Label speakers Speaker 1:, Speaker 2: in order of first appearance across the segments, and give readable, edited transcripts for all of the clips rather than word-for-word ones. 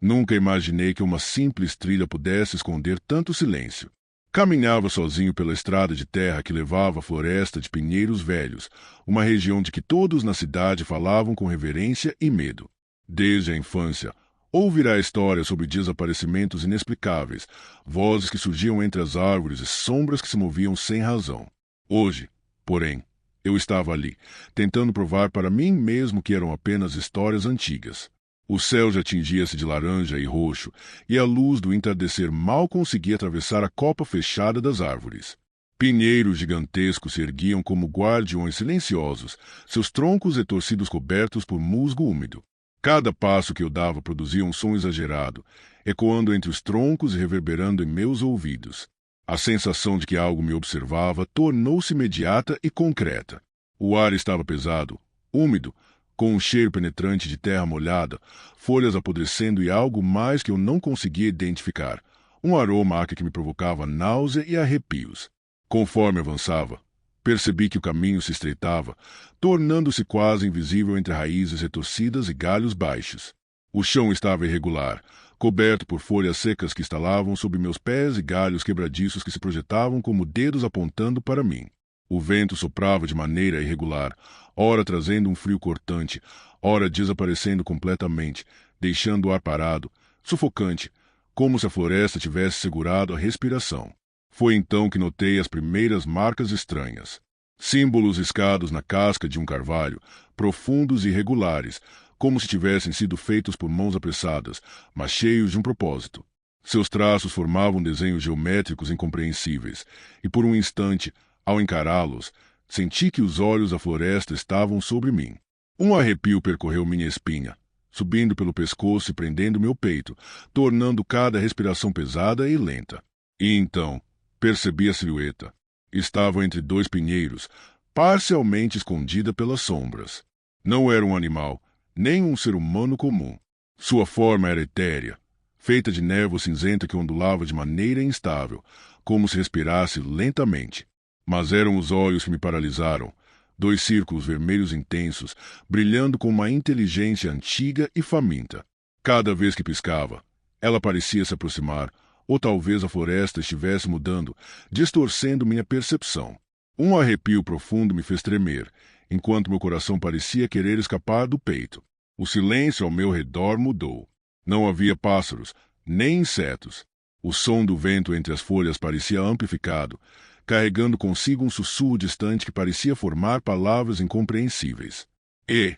Speaker 1: Nunca imaginei que uma simples trilha pudesse esconder tanto silêncio. Caminhava sozinho pela estrada de terra que levava à floresta de pinheiros velhos, uma região de que todos na cidade falavam com reverência e medo. Desde a infância, ouvirá histórias sobre desaparecimentos inexplicáveis, vozes que surgiam entre as árvores e sombras que se moviam sem razão. Hoje, porém, eu estava ali, tentando provar para mim mesmo que eram apenas histórias antigas. O céu já tingia-se de laranja e roxo, e a luz do entardecer mal conseguia atravessar a copa fechada das árvores. Pinheiros gigantescos se erguiam como guardiões silenciosos, seus troncos retorcidos cobertos por musgo úmido. Cada passo que eu dava produzia um som exagerado, ecoando entre os troncos e reverberando em meus ouvidos. A sensação de que algo me observava tornou-se imediata e concreta. O ar estava pesado, úmido, com um cheiro penetrante de terra molhada, folhas apodrecendo e algo mais que eu não conseguia identificar, um aroma que me provocava náusea e arrepios. Conforme avançava, percebi que o caminho se estreitava, tornando-se quase invisível entre raízes retorcidas e galhos baixos. O chão estava irregular, coberto por folhas secas que estalavam sob meus pés e galhos quebradiços que se projetavam como dedos apontando para mim. O vento soprava de maneira irregular, ora trazendo um frio cortante, ora desaparecendo completamente, deixando o ar parado, sufocante, como se a floresta tivesse segurado a respiração. Foi então que notei as primeiras marcas estranhas. Símbolos riscados na casca de um carvalho, profundos e irregulares, como se tivessem sido feitos por mãos apressadas, mas cheios de um propósito. Seus traços formavam desenhos geométricos incompreensíveis, e por um instante, ao encará-los, senti que os olhos da floresta estavam sobre mim. Um arrepio percorreu minha espinha, subindo pelo pescoço e prendendo meu peito, tornando cada respiração pesada e lenta. E então, percebi a silhueta. Estava entre dois pinheiros, parcialmente escondida pelas sombras. Não era um animal, nem um ser humano comum. Sua forma era etérea, feita de névoa cinzenta que ondulava de maneira instável, como se respirasse lentamente. Mas eram os olhos que me paralisaram, dois círculos vermelhos intensos, brilhando com uma inteligência antiga e faminta. Cada vez que piscava, ela parecia se aproximar, ou talvez a floresta estivesse mudando, distorcendo minha percepção. Um arrepio profundo me fez tremer, enquanto meu coração parecia querer escapar do peito. O silêncio ao meu redor mudou. Não havia pássaros, nem insetos. O som do vento entre as folhas parecia amplificado, carregando consigo um sussurro distante que parecia formar palavras incompreensíveis. E,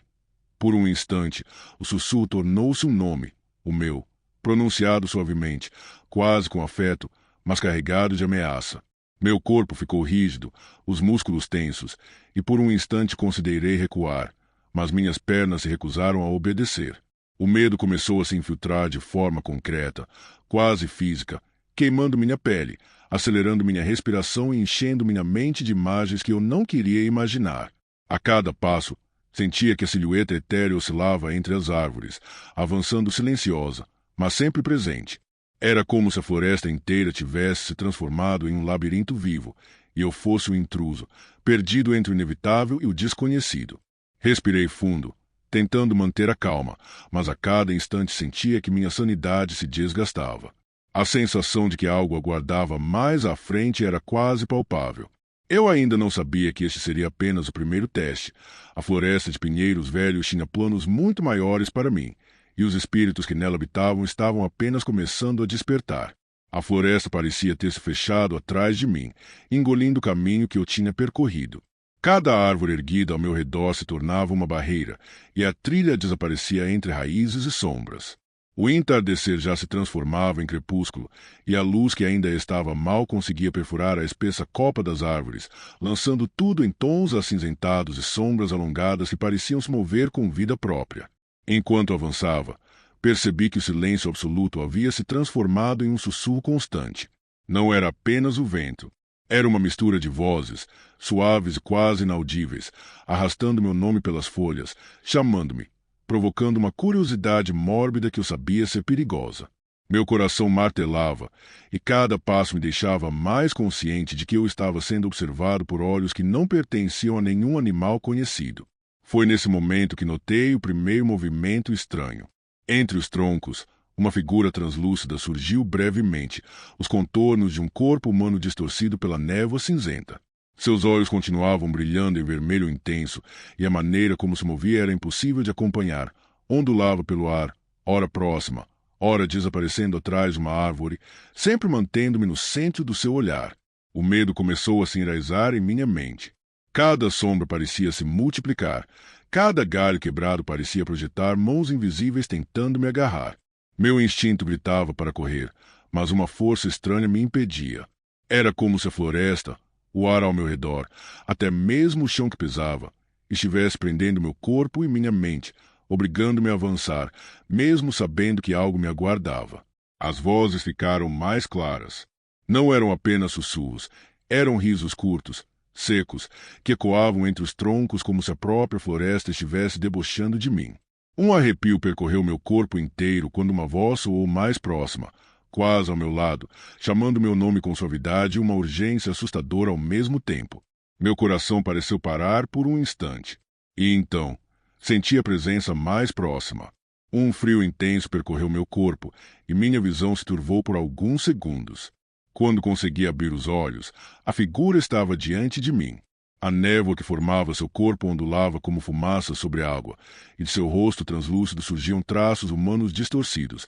Speaker 1: por um instante, o sussurro tornou-se um nome, o meu, pronunciado suavemente, quase com afeto, mas carregado de ameaça. Meu corpo ficou rígido, os músculos tensos, e por um instante considerei recuar, mas minhas pernas se recusaram a obedecer. O medo começou a se infiltrar de forma concreta, quase física, queimando minha pele, acelerando minha respiração e enchendo minha mente de imagens que eu não queria imaginar. A cada passo, sentia que a silhueta etérea oscilava entre as árvores, avançando silenciosa, mas sempre presente. Era como se a floresta inteira tivesse se transformado em um labirinto vivo, e eu fosse o intruso, perdido entre o inevitável e o desconhecido. Respirei fundo, tentando manter a calma, mas a cada instante sentia que minha sanidade se desgastava. A sensação de que algo aguardava mais à frente era quase palpável. Eu ainda não sabia que este seria apenas o primeiro teste. A floresta de pinheiros velhos tinha planos muito maiores para mim, e os espíritos que nela habitavam estavam apenas começando a despertar. A floresta parecia ter se fechado atrás de mim, engolindo o caminho que eu tinha percorrido. Cada árvore erguida ao meu redor se tornava uma barreira, e a trilha desaparecia entre raízes e sombras. O entardecer já se transformava em crepúsculo, e a luz que ainda estava mal conseguia perfurar a espessa copa das árvores, lançando tudo em tons acinzentados e sombras alongadas que pareciam se mover com vida própria. Enquanto avançava, percebi que o silêncio absoluto havia se transformado em um sussurro constante. Não era apenas o vento. Era uma mistura de vozes, suaves e quase inaudíveis, arrastando meu nome pelas folhas, chamando-me, provocando uma curiosidade mórbida que eu sabia ser perigosa. Meu coração martelava, e cada passo me deixava mais consciente de que eu estava sendo observado por olhos que não pertenciam a nenhum animal conhecido. Foi nesse momento que notei o primeiro movimento estranho. Entre os troncos, Uma figura translúcida surgiu brevemente, os contornos de um corpo humano distorcido pela névoa cinzenta. Seus olhos continuavam brilhando em vermelho intenso, e a maneira como se movia era impossível de acompanhar. Ondulava pelo ar, ora próxima, ora desaparecendo atrás de uma árvore, sempre mantendo-me no centro do seu olhar. O medo começou a se enraizar em minha mente. Cada sombra parecia se multiplicar. Cada galho quebrado parecia projetar mãos invisíveis tentando me agarrar. Meu instinto gritava para correr, mas uma força estranha me impedia. Era como se a floresta, o ar ao meu redor, até mesmo o chão que pisava, estivesse prendendo meu corpo e minha mente, obrigando-me a avançar, mesmo sabendo que algo me aguardava. As vozes ficaram mais claras. Não eram apenas sussurros, eram risos curtos, secos, que ecoavam entre os troncos como se a própria floresta estivesse debochando de mim. Um arrepio percorreu meu corpo inteiro quando uma voz soou mais próxima, quase ao meu lado, chamando meu nome com suavidade e uma urgência assustadora ao mesmo tempo. Meu coração pareceu parar por um instante. E então, senti a presença mais próxima. Um frio intenso percorreu meu corpo e minha visão se turvou por alguns segundos. Quando consegui abrir os olhos, a figura estava diante de mim. A névoa que formava seu corpo ondulava como fumaça sobre a água, e de seu rosto translúcido surgiam traços humanos distorcidos,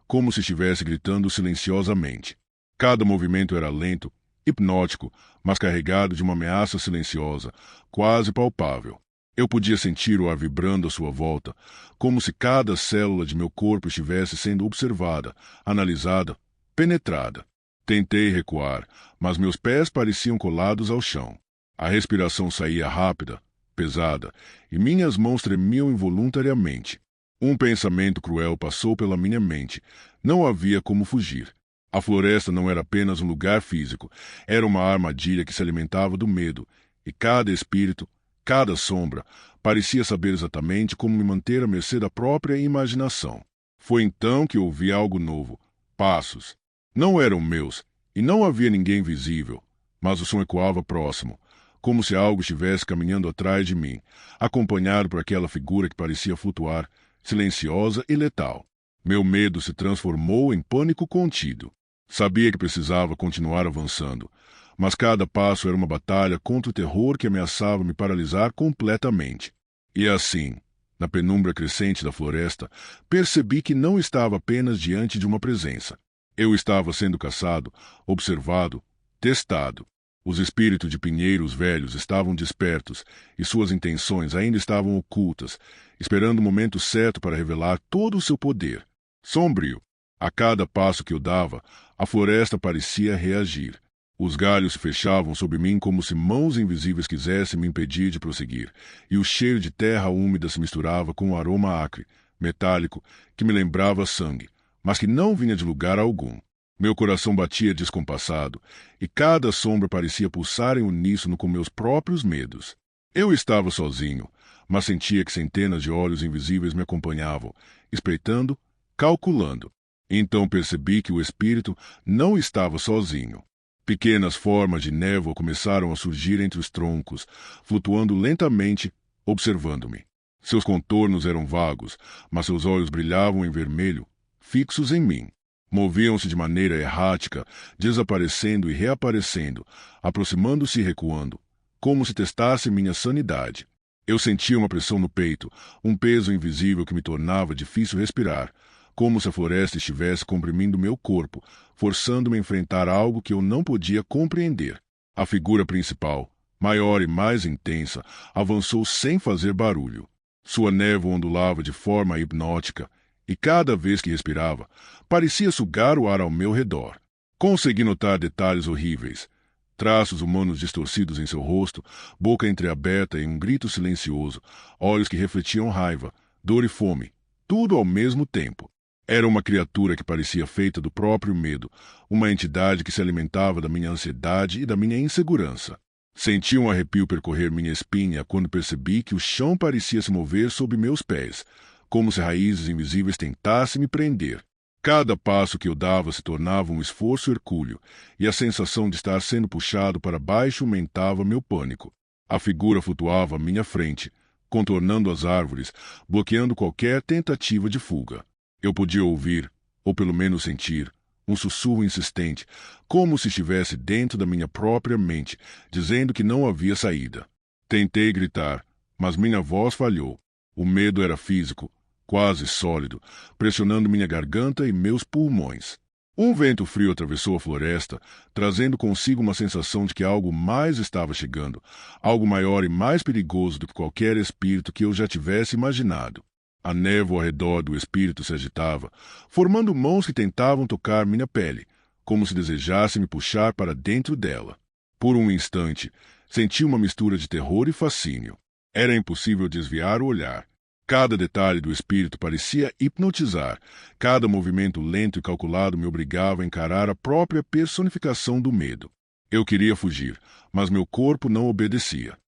Speaker 1: como se estivesse gritando silenciosamente. Cada movimento era lento, hipnótico, mas carregado de uma ameaça silenciosa, quase palpável. Eu podia sentir o ar vibrando à sua volta, como se cada célula de meu corpo estivesse sendo observada, analisada, penetrada. Tentei recuar, mas meus pés pareciam colados ao chão. A respiração saía rápida, pesada, e minhas mãos tremiam involuntariamente. Um pensamento cruel passou pela minha mente. Não havia como fugir. A floresta não era apenas um lugar físico, era uma armadilha que se alimentava do medo, e cada espírito, cada sombra, parecia saber exatamente como me manter à mercê da própria imaginação. Foi então que ouvi algo novo. Passos. Não eram meus, e não havia ninguém visível, mas o som ecoava próximo, como se algo estivesse caminhando atrás de mim, acompanhado por aquela figura que parecia flutuar, silenciosa e letal. Meu medo se transformou em pânico contido. Sabia que precisava continuar avançando, mas cada passo era uma batalha contra o terror que ameaçava me paralisar completamente. E assim, na penumbra crescente da floresta, percebi que não estava apenas diante de uma presença. Eu estava sendo caçado, observado, testado. Os espíritos de pinheiros velhos estavam despertos e suas intenções ainda estavam ocultas, esperando o momento certo para revelar todo o seu poder. Sombrio. A cada passo que eu dava, a floresta parecia reagir. Os galhos se fechavam sobre mim como se mãos invisíveis quisessem me impedir de prosseguir, e o cheiro de terra úmida se misturava com um aroma acre, metálico, que me lembrava sangue, mas que não vinha de lugar algum. Meu coração batia descompassado, e cada sombra parecia pulsar em uníssono com meus próprios medos. Eu estava sozinho, mas sentia que centenas de olhos invisíveis me acompanhavam, espreitando, calculando. Então percebi que o espírito não estava sozinho. Pequenas formas de névoa começaram a surgir entre os troncos, flutuando lentamente, observando-me. Seus contornos eram vagos, mas seus olhos brilhavam em vermelho, fixos em mim. Moviam-se de maneira errática, desaparecendo e reaparecendo, aproximando-se e recuando, como se testassem minha sanidade. Eu sentia uma pressão no peito, um peso invisível que me tornava difícil respirar, como se a floresta estivesse comprimindo meu corpo, forçando-me a enfrentar algo que eu não podia compreender. A figura principal, maior e mais intensa, avançou sem fazer barulho. Sua névoa ondulava de forma hipnótica, e cada vez que respirava, parecia sugar o ar ao meu redor. Consegui notar detalhes horríveis. Traços humanos distorcidos em seu rosto, boca entreaberta em um grito silencioso, olhos que refletiam raiva, dor e fome, tudo ao mesmo tempo. Era uma criatura que parecia feita do próprio medo, uma entidade que se alimentava da minha ansiedade e da minha insegurança. Senti um arrepio percorrer minha espinha quando percebi que o chão parecia se mover sob meus pés, como se raízes invisíveis tentassem me prender. Cada passo que eu dava se tornava um esforço hercúleo, e a sensação de estar sendo puxado para baixo aumentava meu pânico. A figura flutuava à minha frente, contornando as árvores, bloqueando qualquer tentativa de fuga. Eu podia ouvir, ou pelo menos sentir, um sussurro insistente, como se estivesse dentro da minha própria mente, dizendo que não havia saída. Tentei gritar, mas minha voz falhou. O medo era físico, quase sólido, pressionando minha garganta e meus pulmões. Um vento frio atravessou a floresta, trazendo consigo uma sensação de que algo mais estava chegando, algo maior e mais perigoso do que qualquer espírito que eu já tivesse imaginado. A névoa ao redor do espírito se agitava, formando mãos que tentavam tocar minha pele, como se desejasse me puxar para dentro dela. Por um instante, senti uma mistura de terror e fascínio. Era impossível desviar o olhar. Cada detalhe do espírito parecia hipnotizar. Cada movimento lento e calculado me obrigava a encarar a própria personificação do medo. Eu queria fugir, mas meu corpo não obedecia.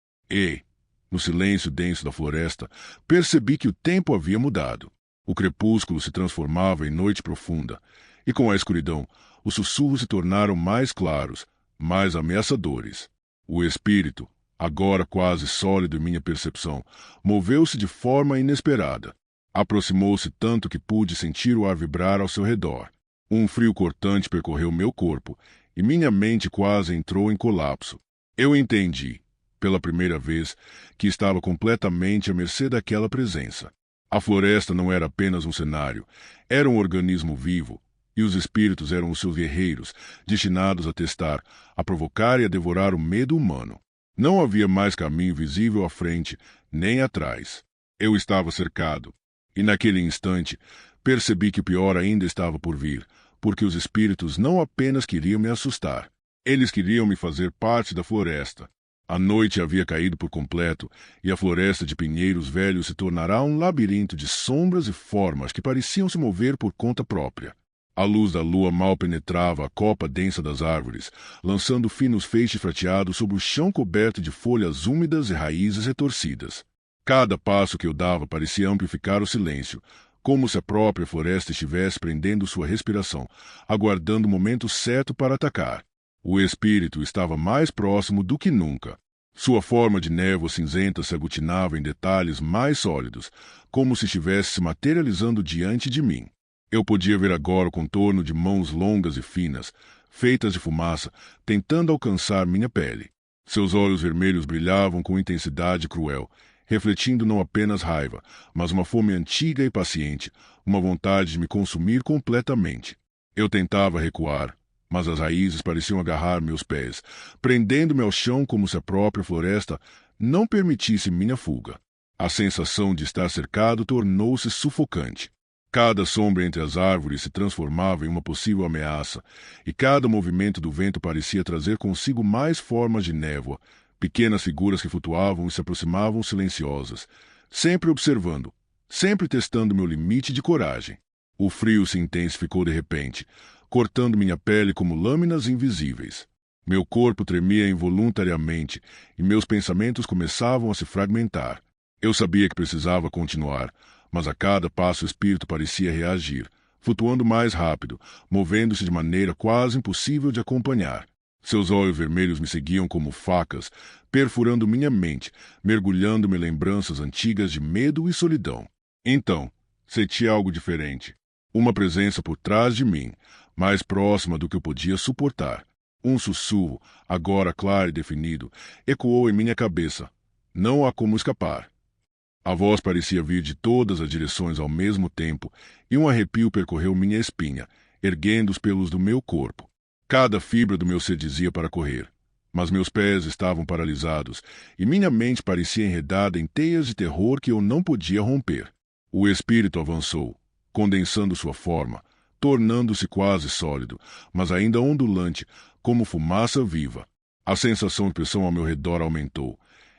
Speaker 1: No silêncio denso da floresta, percebi que o tempo havia mudado. O crepúsculo se transformava em noite profunda, e com a escuridão, os sussurros se tornaram mais claros, mais ameaçadores. O espírito, agora quase sólido em minha percepção, moveu-se de forma inesperada. Aproximou-se tanto que pude sentir o ar vibrar ao seu redor. Um frio cortante percorreu meu corpo, e minha mente quase entrou em colapso. Eu entendi, pela primeira vez, que estava completamente à mercê daquela presença. A floresta não era apenas um cenário, era um organismo vivo, e os espíritos eram os seus guerreiros, destinados a testar, a provocar e a devorar o medo humano. Não havia mais caminho visível à frente, nem atrás. Eu estava cercado, e naquele instante percebi que o pior ainda estava por vir, porque os espíritos não apenas queriam me assustar, eles queriam me fazer parte da floresta. A noite havia caído por completo, e a floresta de pinheiros velhos se tornará um labirinto de sombras e formas que pareciam se mover por conta própria. A luz da lua mal penetrava a copa densa das árvores, lançando finos feixes prateados sobre o chão coberto de folhas úmidas e raízes retorcidas. Cada passo que eu dava parecia amplificar o silêncio, como se a própria floresta estivesse prendendo sua respiração, aguardando o momento certo para atacar. O espírito estava mais próximo do que nunca. Sua forma de névoa cinzenta se aglutinava em detalhes mais sólidos, como se estivesse se materializando diante de mim. Eu podia ver agora o contorno de mãos longas e finas, feitas de fumaça, tentando alcançar minha pele. Seus olhos vermelhos brilhavam com intensidade cruel, refletindo não apenas raiva, mas uma fome antiga e paciente, uma vontade de me consumir completamente. Eu tentava recuar, mas as raízes pareciam agarrar meus pés, prendendo-me ao chão como se a própria floresta não permitisse minha fuga. A sensação de estar cercado tornou-se sufocante. Cada sombra entre as árvores se transformava em uma possível ameaça, e cada movimento do vento parecia trazer consigo mais formas de névoa, pequenas figuras que flutuavam e se aproximavam silenciosas, sempre observando, sempre testando meu limite de coragem. O frio se intensificou de repente, cortando minha pele como lâminas invisíveis. Meu corpo tremia involuntariamente e meus pensamentos começavam a se fragmentar. Eu sabia que precisava continuar, mas a cada passo o espírito parecia reagir, flutuando mais rápido, movendo-se de maneira quase impossível de acompanhar. Seus olhos vermelhos me seguiam como facas, perfurando minha mente, mergulhando-me em lembranças antigas de medo e solidão. Então, senti algo diferente. Uma presença por trás de mim, mais próxima do que eu podia suportar. Um sussurro, agora claro e definido, ecoou em minha cabeça. Não há como escapar. A voz parecia vir de todas as direções ao mesmo tempo, e um arrepio percorreu minha espinha, erguendo os pelos do meu corpo. Cada fibra do meu ser dizia para correr, mas meus pés estavam paralisados, e minha mente parecia enredada em teias de terror que eu não podia romper. O espírito avançou, condensando sua forma, tornando-se quase sólido, mas ainda ondulante, como fumaça viva. A sensação de pressão ao meu redor aumentou.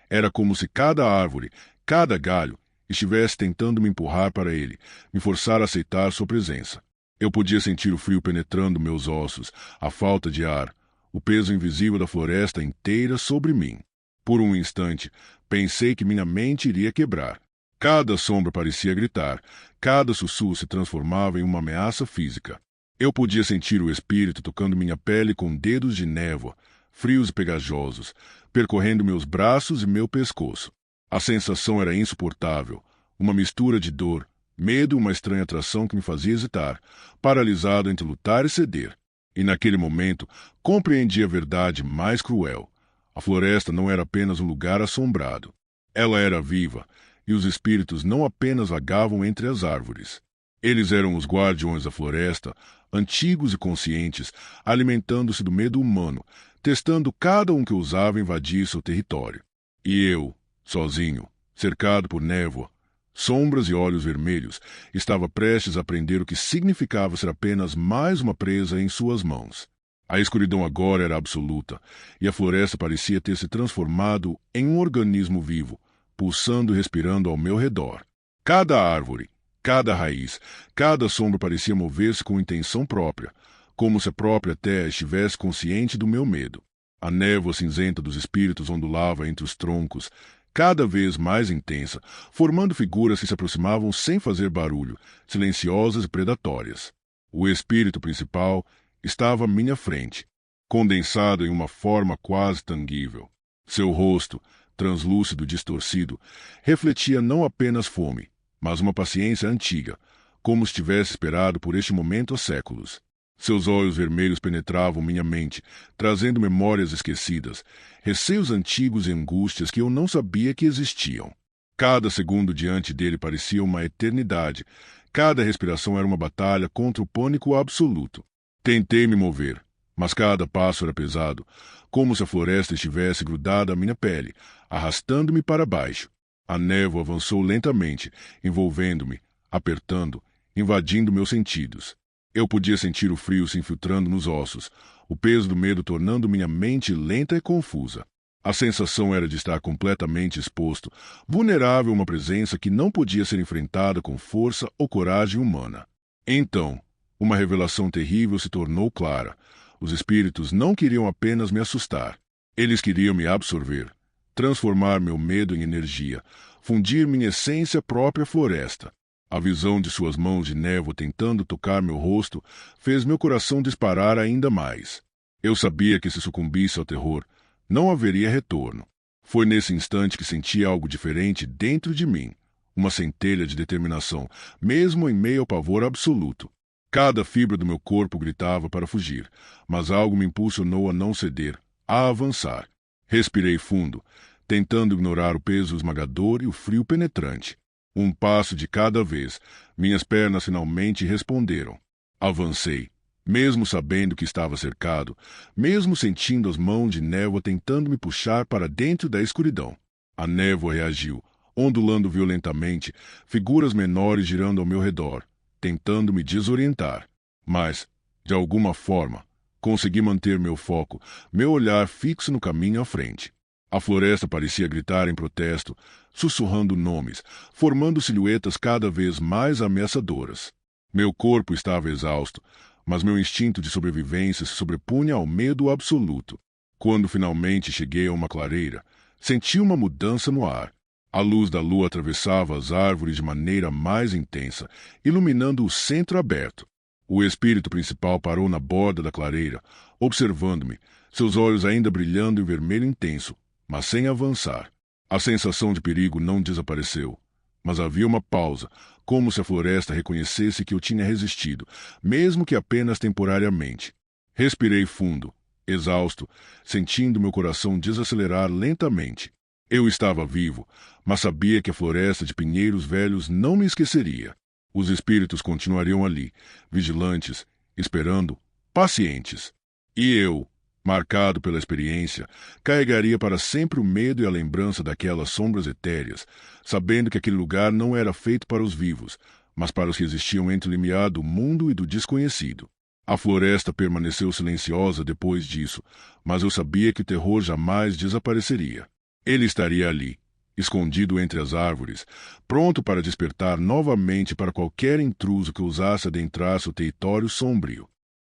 Speaker 1: Era como se cada árvore, cada galho, estivesse tentando me empurrar para ele, me forçar a aceitar sua presença. Eu podia sentir o frio penetrando meus ossos, a falta de ar, o peso invisível da floresta inteira sobre mim. Por um instante, pensei que minha mente iria quebrar. Cada sombra parecia gritar, cada sussurro se transformava em uma ameaça física. Eu podia sentir o espírito tocando minha pele com dedos de névoa, frios e pegajosos, percorrendo meus braços e meu pescoço. A sensação era insuportável, uma mistura de dor, Medo, uma estranha atração que me fazia hesitar, paralisado entre lutar e ceder. E naquele momento, compreendi a verdade mais cruel. A floresta não era apenas um lugar assombrado. Ela era viva, e os espíritos não apenas vagavam entre as árvores. Eles eram os guardiões da floresta, antigos e conscientes, alimentando-se do medo humano, testando cada um que ousava invadir seu território. E eu, sozinho, cercado por névoa, sombras e olhos vermelhos, estava prestes a aprender o que significava ser apenas mais uma presa em suas mãos. A escuridão agora era absoluta, e a floresta parecia ter se transformado em um organismo vivo, pulsando e respirando ao meu redor. Cada árvore, cada raiz, cada sombra parecia mover-se com intenção própria, como se a própria terra estivesse consciente do meu medo. A névoa cinzenta dos espíritos ondulava entre os troncos, cada vez mais intensa, formando figuras que se aproximavam sem fazer barulho, silenciosas e predatórias. O espírito principal estava à minha frente, condensado em uma forma quase tangível. Seu rosto, translúcido e distorcido, refletia não apenas fome, mas uma paciência antiga, como se tivesse esperado por este momento há séculos. Seus olhos vermelhos penetravam minha mente, trazendo memórias esquecidas, receios antigos e angústias que eu não sabia que existiam. Cada segundo diante dele parecia uma eternidade. Cada respiração era uma batalha contra o pânico absoluto. Tentei me mover, mas cada passo era pesado, como se a floresta estivesse grudada à minha pele, arrastando-me para baixo. A névoa avançou lentamente, envolvendo-me, apertando, invadindo meus sentidos. Eu podia sentir o frio se infiltrando nos ossos, o peso do medo tornando minha mente lenta e confusa. A sensação era de estar completamente exposto, vulnerável a uma presença que não podia ser enfrentada com força ou coragem humana. Então, uma revelação terrível se tornou clara. Os espíritos não queriam apenas me assustar. Eles queriam me absorver, transformar meu medo em energia, fundir minha essência própria floresta. A visão de suas mãos de névoa tentando tocar meu rosto fez meu coração disparar ainda mais. Eu sabia que se sucumbisse ao terror, não haveria retorno. Foi nesse instante que senti algo diferente dentro de mim, uma centelha de determinação, mesmo em meio ao pavor absoluto. Cada fibra do meu corpo gritava para fugir, mas algo me impulsionou a não ceder, a avançar. Respirei fundo, tentando ignorar o peso esmagador e o frio penetrante. Um passo de cada vez, minhas pernas finalmente responderam. Avancei, mesmo sabendo que estava cercado, mesmo sentindo as mãos de névoa tentando me puxar para dentro da escuridão. A névoa reagiu, ondulando violentamente, figuras menores girando ao meu redor, tentando me desorientar. Mas, de alguma forma, consegui manter meu foco, meu olhar fixo no caminho à frente. A floresta parecia gritar em protesto, sussurrando nomes, formando silhuetas cada vez mais ameaçadoras. Meu corpo estava exausto, mas meu instinto de sobrevivência se sobrepunha ao medo absoluto. Quando finalmente cheguei a uma clareira, senti uma mudança no ar. A luz da lua atravessava as árvores de maneira mais intensa, iluminando o centro aberto. O espírito principal parou na borda da clareira, observando-me, seus olhos ainda brilhando em vermelho intenso, mas sem avançar. A sensação de perigo não desapareceu, mas havia uma pausa, como se a floresta reconhecesse que eu tinha resistido, mesmo que apenas temporariamente. Respirei fundo, exausto, sentindo meu coração desacelerar lentamente. Eu estava vivo, mas sabia que a floresta de pinheiros velhos não me esqueceria. Os espíritos continuariam ali, vigilantes, esperando, pacientes. E eu, marcado pela experiência, carregaria para sempre o medo e a lembrança daquelas sombras etéreas, sabendo que aquele lugar não era feito para os vivos, mas para os que existiam entre o limiar do mundo e do desconhecido. A floresta permaneceu silenciosa depois disso, mas eu sabia que o terror jamais desapareceria. Ele estaria ali, escondido entre as árvores, pronto para despertar novamente para qualquer intruso que ousasse adentrar seu território sombrio.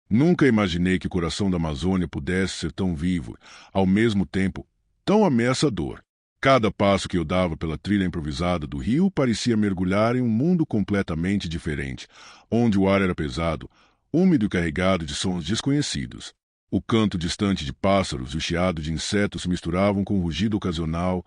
Speaker 1: Nunca imaginei que o coração da Amazônia pudesse ser tão vivo, ao mesmo tempo, tão ameaçador. Cada passo que eu dava pela trilha improvisada do rio parecia mergulhar em um mundo completamente diferente, onde o ar era pesado, úmido e carregado de sons desconhecidos. O canto distante de pássaros e o chiado de insetos se misturavam com o rugido ocasional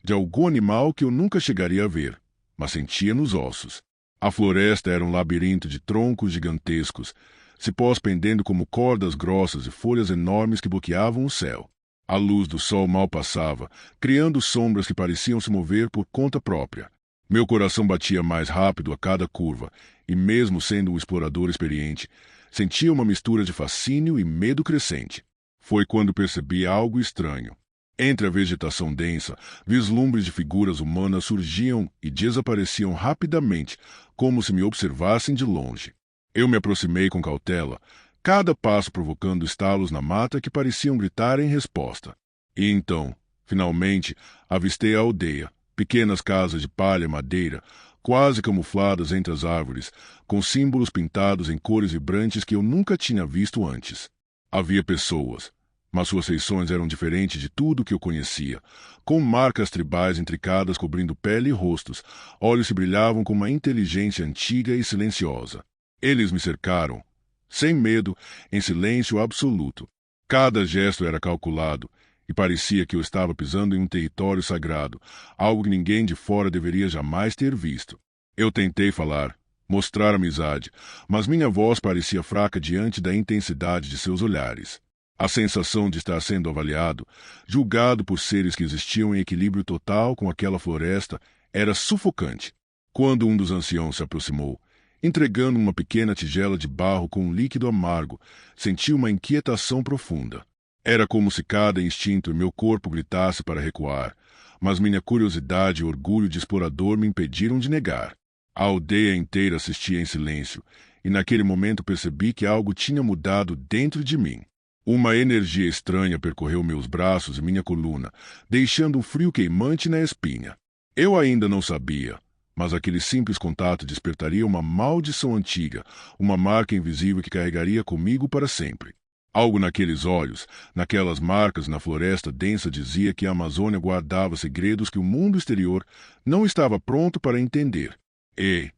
Speaker 1: de algum animal que eu nunca chegaria a ver, mas sentia nos ossos. A floresta era um labirinto de troncos gigantescos, cipós pendendo como cordas grossas e folhas enormes que bloqueavam o céu. A luz do sol mal passava, criando sombras que pareciam se mover por conta própria. Meu coração batia mais rápido a cada curva, e mesmo sendo um explorador experiente, sentia uma mistura de fascínio e medo crescente. Foi quando percebi algo estranho. Entre a vegetação densa, vislumbres de figuras humanas surgiam e desapareciam rapidamente, como se me observassem de longe. Eu me aproximei com cautela, cada passo provocando estalos na mata que pareciam gritar em resposta. E então, finalmente, avistei a aldeia, pequenas casas de palha e madeira, quase camufladas entre as árvores, com símbolos pintados em cores vibrantes que eu nunca tinha visto antes. Havia pessoas, mas suas feições eram diferentes de tudo que eu conhecia, com marcas tribais intricadas cobrindo pele e rostos, olhos que brilhavam com uma inteligência antiga e silenciosa. Eles me cercaram, sem medo, em silêncio absoluto. Cada gesto era calculado, e parecia que eu estava pisando em um território sagrado, algo que ninguém de fora deveria jamais ter visto. Eu tentei falar, mostrar amizade, mas minha voz parecia fraca diante da intensidade de seus olhares. A sensação de estar sendo avaliado, julgado por seres que existiam em equilíbrio total com aquela floresta, era sufocante. Quando um dos anciãos se aproximou, entregando uma pequena tigela de barro com um líquido amargo, senti uma inquietação profunda. Era como se cada instinto em meu corpo gritasse para recuar, mas minha curiosidade e orgulho de explorador me impediram de negar. A aldeia inteira assistia em silêncio, e naquele momento percebi que algo tinha mudado dentro de mim. Uma energia estranha percorreu meus braços e minha coluna, deixando um frio queimante na espinha. Eu ainda não sabia, mas aquele simples contato despertaria uma maldição antiga, uma marca invisível que carregaria comigo para sempre. Algo naqueles olhos, naquelas marcas na floresta densa dizia que a Amazônia guardava segredos que o mundo exterior não estava pronto para entender. E,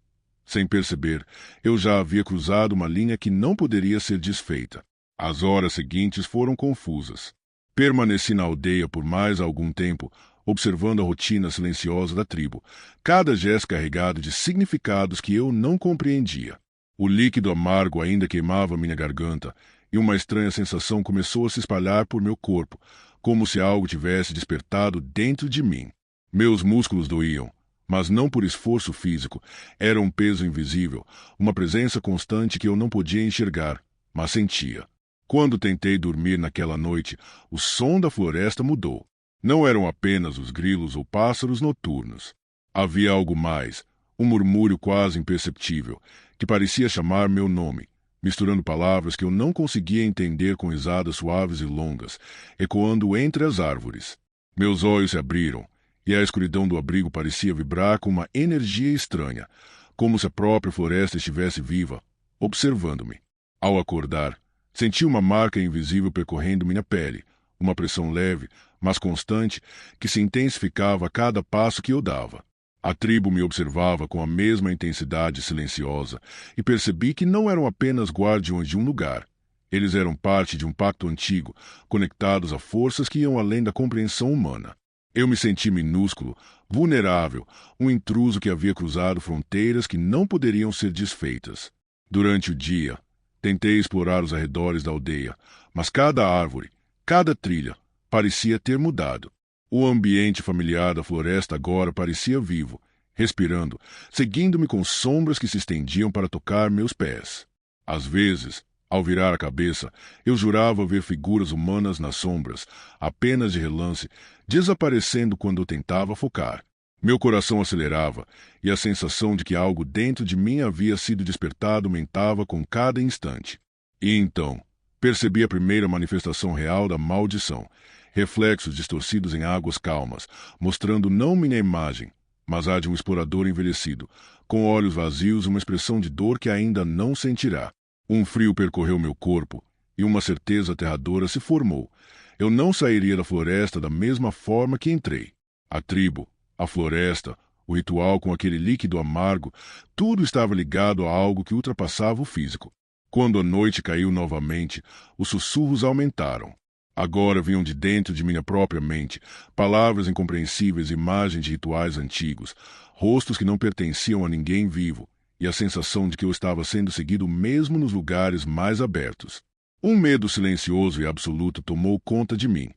Speaker 1: sem perceber, eu já havia cruzado uma linha que não poderia ser desfeita. As horas seguintes foram confusas. Permaneci na aldeia por mais algum tempo, observando a rotina silenciosa da tribo, cada gesto carregado de significados que eu não compreendia. O líquido amargo ainda queimava minha garganta, e uma estranha sensação começou a se espalhar por meu corpo, como se algo tivesse despertado dentro de mim. Meus músculos doíam, mas não por esforço físico, era um peso invisível, uma presença constante que eu não podia enxergar, mas sentia. Quando tentei dormir naquela noite, o som da floresta mudou. Não eram apenas os grilos ou pássaros noturnos. Havia algo mais, um murmúrio quase imperceptível, que parecia chamar meu nome, misturando palavras que eu não conseguia entender com risadas suaves e longas, ecoando entre as árvores. Meus olhos se abriram, e a escuridão do abrigo parecia vibrar com uma energia estranha, como se a própria floresta estivesse viva, observando-me. Ao acordar, senti uma marca invisível percorrendo minha pele, uma pressão leve, mas constante, que se intensificava a cada passo que eu dava. A tribo me observava com a mesma intensidade silenciosa e percebi que não eram apenas guardiões de um lugar. Eles eram parte de um pacto antigo, conectados a forças que iam além da compreensão humana. Eu me senti minúsculo, vulnerável, um intruso que havia cruzado fronteiras que não poderiam ser desfeitas. Durante o dia, tentei explorar os arredores da aldeia, mas cada árvore, cada trilha, parecia ter mudado. O ambiente familiar da floresta agora parecia vivo, respirando, seguindo-me com sombras que se estendiam para tocar meus pés. Às vezes, ao virar a cabeça, eu jurava ver figuras humanas nas sombras, apenas de relance, desaparecendo quando eu tentava focar. Meu coração acelerava, e a sensação de que algo dentro de mim havia sido despertado aumentava com cada instante. E então, percebi a primeira manifestação real da maldição, reflexos distorcidos em águas calmas, mostrando não minha imagem, mas a de um explorador envelhecido, com olhos vazios e uma expressão de dor que ainda não sentirá. Um frio percorreu meu corpo, e uma certeza aterradora se formou. Eu não sairia da floresta da mesma forma que entrei. A tribo, a floresta, o ritual com aquele líquido amargo, tudo estava ligado a algo que ultrapassava o físico. Quando a noite caiu novamente, os sussurros aumentaram. Agora vinham de dentro de minha própria mente, palavras incompreensíveis, imagens de rituais antigos, rostos que não pertenciam a ninguém vivo, e a sensação de que eu estava sendo seguido mesmo nos lugares mais abertos. Um medo silencioso e absoluto tomou conta de mim.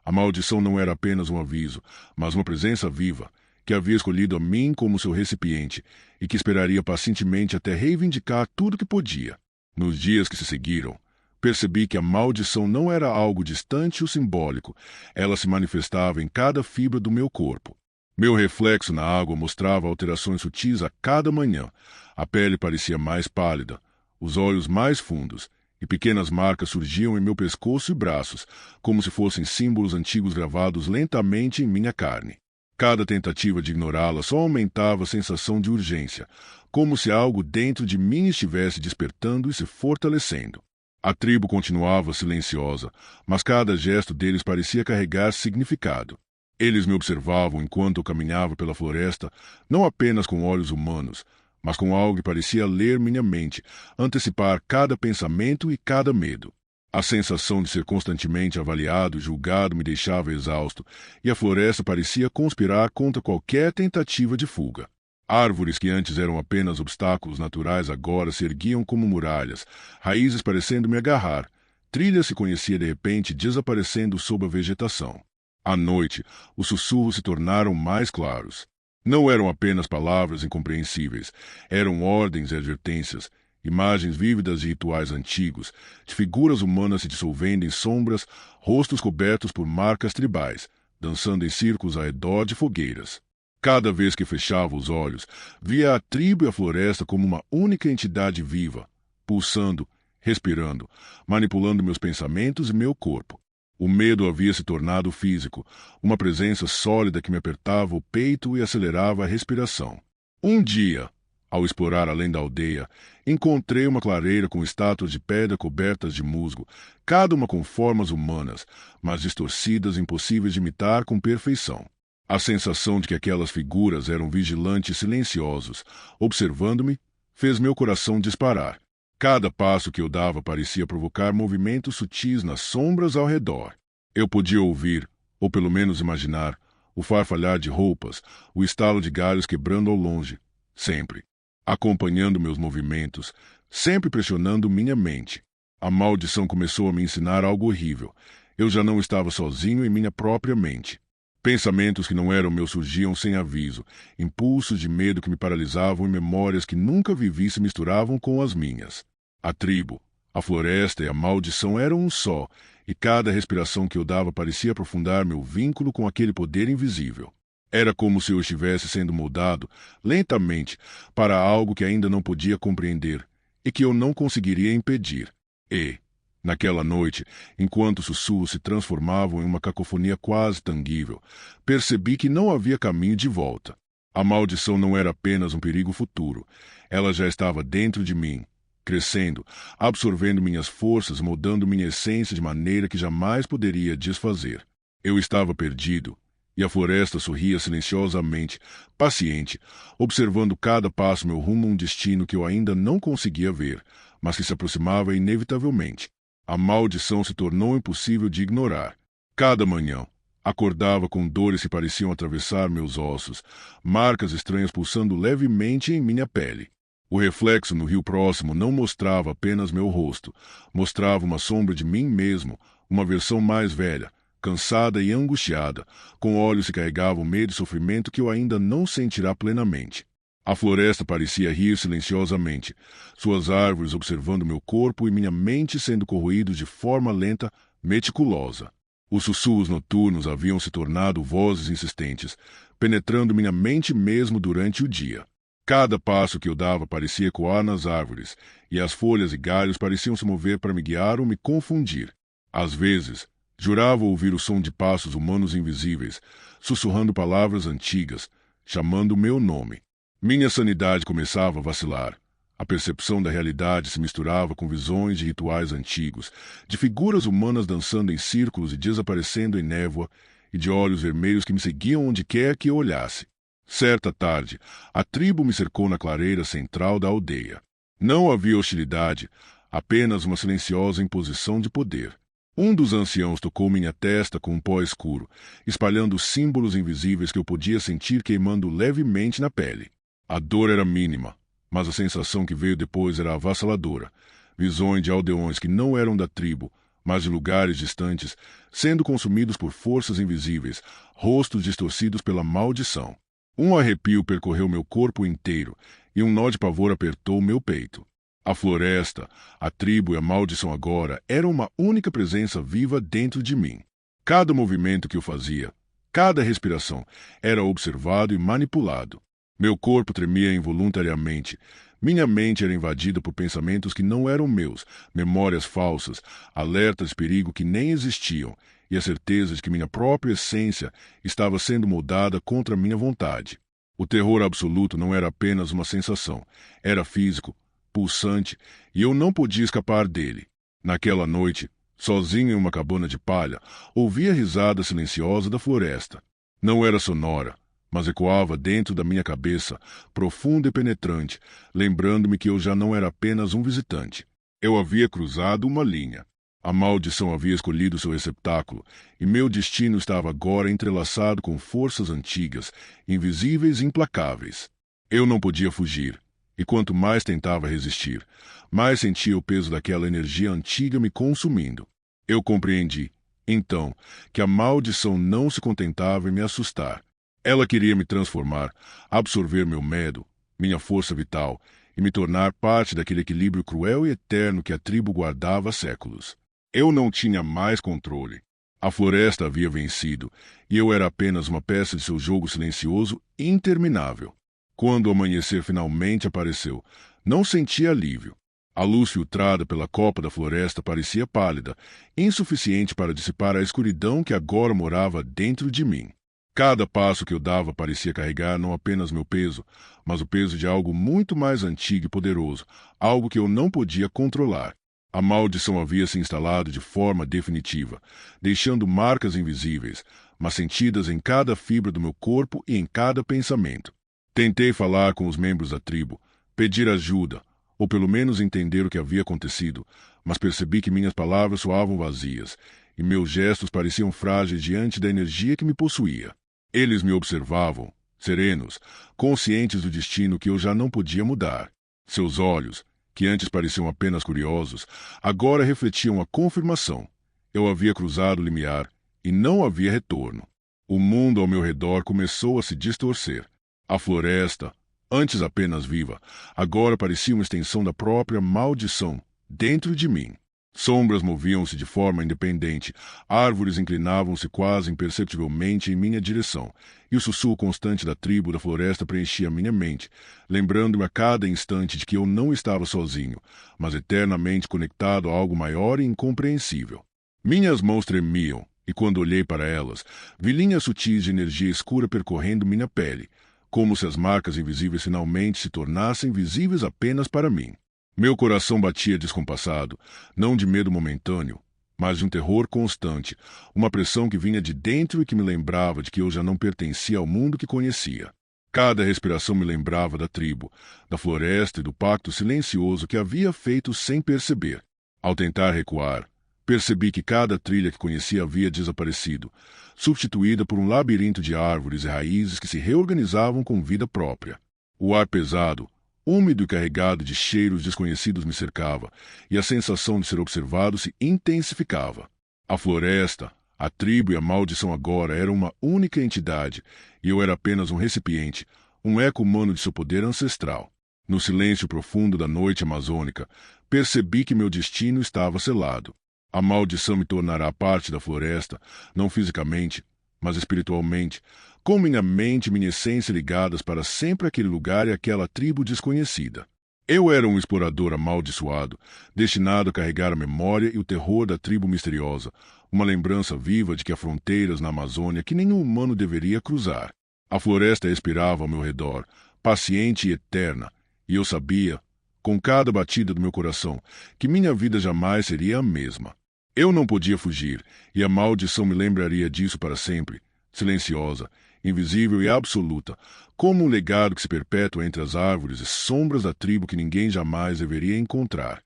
Speaker 1: A maldição não era apenas um aviso, mas uma presença viva, que havia escolhido a mim como seu recipiente e que esperaria pacientemente até reivindicar tudo que podia. Nos dias que se seguiram, percebi que a maldição não era algo distante ou simbólico, ela se manifestava em cada fibra do meu corpo. Meu reflexo na água mostrava alterações sutis a cada manhã. A pele parecia mais pálida, os olhos mais fundos, e pequenas marcas surgiam em meu pescoço e braços, como se fossem símbolos antigos gravados lentamente em minha carne. Cada tentativa de ignorá-la só aumentava a sensação de urgência, como se algo dentro de mim estivesse despertando e se fortalecendo. A tribo continuava silenciosa, mas cada gesto deles parecia carregar significado. Eles me observavam enquanto eu caminhava pela floresta, não apenas com olhos humanos, mas com algo que parecia ler minha mente, antecipar cada pensamento e cada medo. A sensação de ser constantemente avaliado e julgado me deixava exausto, e a floresta parecia conspirar contra qualquer tentativa de fuga. Árvores que antes eram apenas obstáculos naturais agora se erguiam como muralhas, raízes parecendo me agarrar. Trilhas se conhecia de repente desaparecendo sob a vegetação. À noite, os sussurros se tornaram mais claros. Não eram apenas palavras incompreensíveis, eram ordens e advertências, imagens vívidas de rituais antigos, de figuras humanas se dissolvendo em sombras, rostos cobertos por marcas tribais, dançando em círculos ao redor de fogueiras. Cada vez que fechava os olhos, via a tribo e a floresta como uma única entidade viva, pulsando, respirando, manipulando meus pensamentos e meu corpo. O medo havia se tornado físico, uma presença sólida que me apertava o peito e acelerava a respiração. Um dia, ao explorar além da aldeia, encontrei uma clareira com estátuas de pedra cobertas de musgo, cada uma com formas humanas, mas distorcidas e impossíveis de imitar com perfeição. A sensação de que aquelas figuras eram vigilantes silenciosos, observando-me, fez meu coração disparar. Cada passo que eu dava parecia provocar movimentos sutis nas sombras ao redor. Eu podia ouvir, ou pelo menos imaginar, o farfalhar de roupas, o estalo de galhos quebrando ao longe, sempre, acompanhando meus movimentos, sempre pressionando minha mente. A maldição começou a me ensinar algo horrível. Eu já não estava sozinho em minha própria mente. Pensamentos que não eram meus surgiam sem aviso, impulsos de medo que me paralisavam e memórias que nunca vivi se misturavam com as minhas. A tribo, a floresta e a maldição eram um só, e cada respiração que eu dava parecia aprofundar meu vínculo com aquele poder invisível. Era como se eu estivesse sendo moldado, lentamente, para algo que ainda não podia compreender, e que eu não conseguiria impedir. E, naquela noite, enquanto os sussurros se transformavam em uma cacofonia quase tangível, percebi que não havia caminho de volta. A maldição não era apenas um perigo futuro, ela já estava dentro de mim, crescendo, absorvendo minhas forças, moldando minha essência de maneira que jamais poderia desfazer. Eu estava perdido, e a floresta sorria silenciosamente, paciente, observando cada passo meu rumo a um destino que eu ainda não conseguia ver, mas que se aproximava inevitavelmente. A maldição se tornou impossível de ignorar. Cada manhã, acordava com dores que pareciam atravessar meus ossos, marcas estranhas pulsando levemente em minha pele. O reflexo no rio próximo não mostrava apenas meu rosto, mostrava uma sombra de mim mesmo, uma versão mais velha, cansada e angustiada, com olhos que carregavam medo e sofrimento que eu ainda não sentirá plenamente. A floresta parecia rir silenciosamente, suas árvores observando meu corpo e minha mente sendo corroídos de forma lenta, meticulosa. Os sussurros noturnos haviam se tornado vozes insistentes, penetrando minha mente mesmo durante o dia. Cada passo que eu dava parecia ecoar nas árvores, e as folhas e galhos pareciam se mover para me guiar ou me confundir. Às vezes, jurava ouvir o som de passos humanos invisíveis, sussurrando palavras antigas, chamando meu nome. Minha sanidade começava a vacilar. A percepção da realidade se misturava com visões de rituais antigos, de figuras humanas dançando em círculos e desaparecendo em névoa, e de olhos vermelhos que me seguiam onde quer que eu olhasse. Certa tarde, a tribo me cercou na clareira central da aldeia. Não havia hostilidade, apenas uma silenciosa imposição de poder. Um dos anciãos tocou minha testa com um pó escuro, espalhando símbolos invisíveis que eu podia sentir queimando levemente na pele. A dor era mínima, Mas a sensação que veio depois era avassaladora. Visões de aldeões que não eram da tribo, mas de lugares distantes, sendo consumidos por forças invisíveis, rostos distorcidos pela maldição. Um arrepio percorreu meu corpo inteiro, e um nó de pavor apertou meu peito. A floresta, a tribo e a maldição agora eram uma única presença viva dentro de mim. Cada movimento que eu fazia, cada respiração, era observado e manipulado. Meu corpo tremia involuntariamente. Minha mente era invadida por pensamentos que não eram meus, memórias falsas, alertas de perigo que nem existiam, e a certeza de que minha própria essência estava sendo moldada contra minha vontade. O terror absoluto não era apenas uma sensação, era físico, pulsante, e eu não podia escapar dele. Naquela noite, sozinho em uma cabana de palha, ouvi a risada silenciosa da floresta. Não era sonora, mas ecoava dentro da minha cabeça, profunda e penetrante, lembrando-me que eu já não era apenas um visitante. Eu havia cruzado uma linha. A maldição havia escolhido seu receptáculo, e meu destino estava agora entrelaçado com forças antigas, invisíveis e implacáveis. Eu não podia fugir, e quanto mais tentava resistir, mais sentia o peso daquela energia antiga me consumindo. Eu compreendi, então, que a maldição não se contentava em me assustar. Ela queria me transformar, absorver meu medo, minha força vital, e me tornar parte daquele equilíbrio cruel e eterno que a tribo guardava há séculos. Eu não tinha mais controle. A floresta havia vencido, e eu era apenas uma peça de seu jogo silencioso e interminável. Quando o amanhecer finalmente apareceu, não senti alívio. A luz filtrada pela copa da floresta parecia pálida, insuficiente para dissipar a escuridão que agora morava dentro de mim. Cada passo que eu dava parecia carregar não apenas meu peso, mas o peso de algo muito mais antigo e poderoso, algo que eu não podia controlar. A maldição havia se instalado de forma definitiva, deixando marcas invisíveis, mas sentidas em cada fibra do meu corpo e em cada pensamento. Tentei falar com os membros da tribo, pedir ajuda, ou pelo menos entender o que havia acontecido, mas percebi que minhas palavras soavam vazias, e meus gestos pareciam frágeis diante da energia que me possuía. Eles me observavam, serenos, conscientes do destino que eu já não podia mudar. Seus olhos, que antes pareciam apenas curiosos, agora refletiam a confirmação. Eu havia cruzado o limiar, e não havia retorno. O mundo ao meu redor começou a se distorcer. A floresta, antes apenas viva, agora parecia uma extensão da própria maldição, dentro de mim. Sombras moviam-se de forma independente, árvores inclinavam-se quase imperceptivelmente em minha direção, e o sussurro constante da tribo da floresta preenchia minha mente, lembrando-me a cada instante de que eu não estava sozinho, mas eternamente conectado a algo maior e incompreensível. Minhas mãos tremiam, e quando olhei para elas, vi linhas sutis de energia escura percorrendo minha pele, como se as marcas invisíveis finalmente se tornassem visíveis apenas para mim. Meu coração batia descompassado, não de medo momentâneo, mas de um terror constante, uma pressão que vinha de dentro e que me lembrava de que eu já não pertencia ao mundo que conhecia. Cada respiração me lembrava da tribo, da floresta e do pacto silencioso que havia feito sem perceber. Ao tentar recuar, percebi que cada trilha que conhecia havia desaparecido, substituída por um labirinto de árvores e raízes que se reorganizavam com vida própria. O ar pesado, úmido e carregado de cheiros desconhecidos me cercava, e a sensação de ser observado se intensificava. A floresta, a tribo e a maldição agora eram uma única entidade, e eu era apenas um recipiente, um eco humano de seu poder ancestral. No silêncio profundo da noite amazônica, percebi que meu destino estava selado. A maldição me tornará parte da floresta, não fisicamente, mas espiritualmente, com minha mente e minha essência ligadas para sempre àquele lugar e àquela tribo desconhecida. Eu era um explorador amaldiçoado, destinado a carregar a memória e o terror da tribo misteriosa, uma lembrança viva de que há fronteiras na Amazônia que nenhum humano deveria cruzar. A floresta expirava ao meu redor, paciente e eterna, e eu sabia, com cada batida do meu coração, que minha vida jamais seria a mesma. Eu não podia fugir, e a maldição me lembraria disso para sempre, silenciosa, invisível e absoluta, como um legado que se perpetua entre as árvores e sombras da tribo que ninguém jamais deveria encontrar.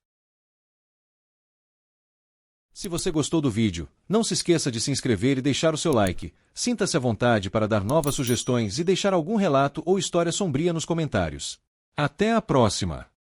Speaker 2: Se você gostou do vídeo, não se esqueça de se inscrever e deixar o seu like. Sinta-se à vontade para dar novas sugestões e deixar algum relato ou história sombria nos comentários. Até a próxima!